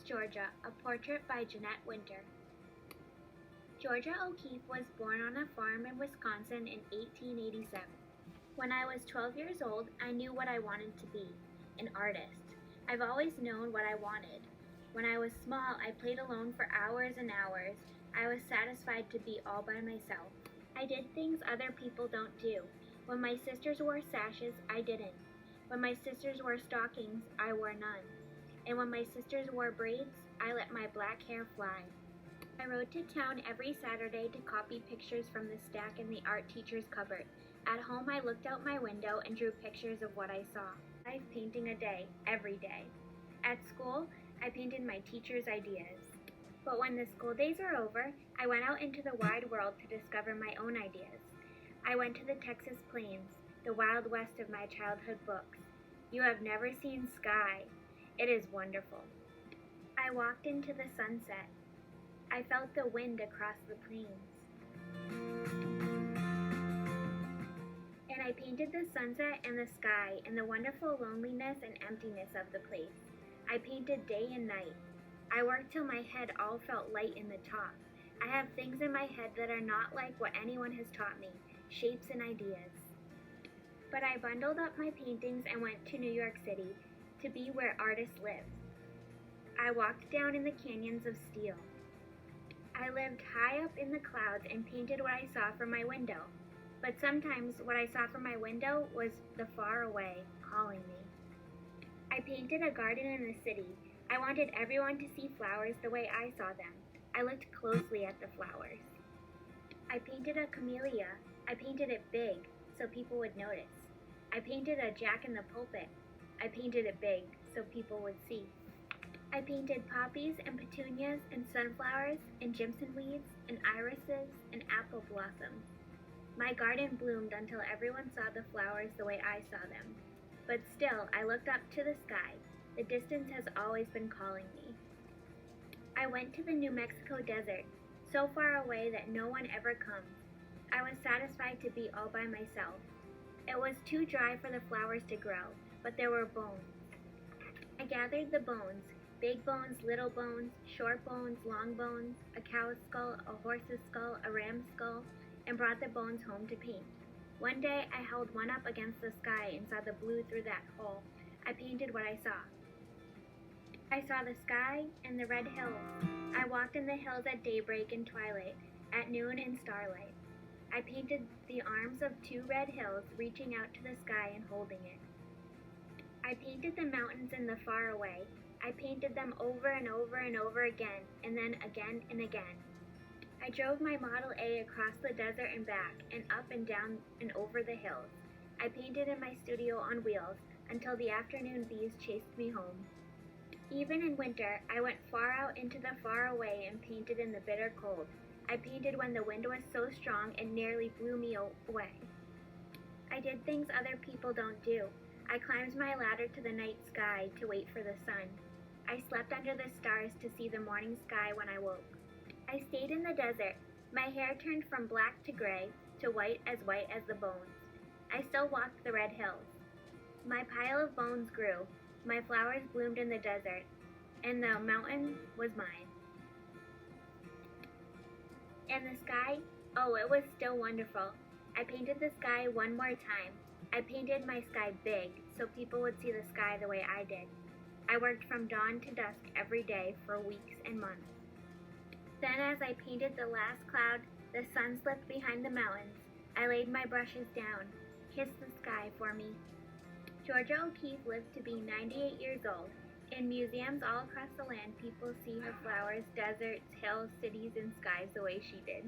Georgia, a portrait by Jeanette Winter. Georgia O'Keeffe was born on a farm in Wisconsin in 1887. When I was 12 years old, I knew what I wanted to be, an artist. I've always known what I wanted. When I was small, I played alone for hours and hours. I was satisfied to be all by myself. I did things other people don't do. When my sisters wore sashes, I didn't. When my sisters wore stockings, I wore none. And when my sisters wore braids, I let my black hair fly. I rode to town every Saturday to copy pictures from the stack in the art teacher's cupboard. At home, I looked out my window and drew pictures of what I saw. 5 painting a day, every day. At school, I painted my teacher's ideas. But when the school days were over, I went out into the wide world to discover my own ideas. I went to the Texas plains, the Wild West of my childhood books. You have never seen sky. It is wonderful. I walked into the sunset. I felt the wind across the plains. And I painted the sunset and the sky and the wonderful loneliness and emptiness of the place. I painted day and night. I worked till my head all felt light in the top. I have things in my head that are not like what anyone has taught me, shapes and ideas. But I bundled up my paintings and went to New York City to be where artists live. I walked down in the canyons of steel. I lived high up in the clouds and painted what I saw from my window. But sometimes what I saw from my window was the far away calling me. I painted a garden in the city. I wanted everyone to see flowers the way I saw them. I looked closely at the flowers. I painted a camellia. I painted it big so people would notice. I painted a jack in the pulpit. I painted it big so people would see. I painted poppies and petunias and sunflowers and jimson weeds and irises and apple blossoms. My garden bloomed until everyone saw the flowers the way I saw them. But still, I looked up to the sky. The distance has always been calling me. I went to the New Mexico desert, so far away that no one ever comes. I was satisfied to be all by myself. It was too dry for the flowers to grow, but there were bones. I gathered the bones, big bones, little bones, short bones, long bones, a cow's skull, a horse's skull, a ram's skull, and brought the bones home to paint. One day I held one up against the sky and saw the blue through that hole. I painted what I saw. I saw the sky and the red hills. I walked in the hills at daybreak and twilight, at noon in starlight. I painted the arms of 2 red hills reaching out to the sky and holding it. I painted the mountains in the far away. I painted them over and over and over again, and then again and again. I drove my Model A across the desert and back, and up and down and over the hills. I painted in my studio on wheels until the afternoon bees chased me home. Even in winter, I went far out into the far away and painted in the bitter cold. I painted when the wind was so strong it nearly blew me away. I did things other people don't do. I climbed my ladder to the night sky to wait for the sun. I slept under the stars to see the morning sky when I woke. I stayed in the desert. My hair turned from black to gray to white as the bones. I still walked the red hills. My pile of bones grew. My flowers bloomed in the desert, and the mountain was mine. And the sky, oh, it was still wonderful. I painted the sky one more time. I painted my sky big so people would see the sky the way I did. I worked from dawn to dusk every day for weeks and months. Then as I painted the last cloud, the sun slipped behind the mountains. I laid my brushes down, kissed the sky for me. Georgia O'Keeffe lived to be 98 years old. In museums all across the land, people see her flowers, deserts, hills, cities, and skies the way she did.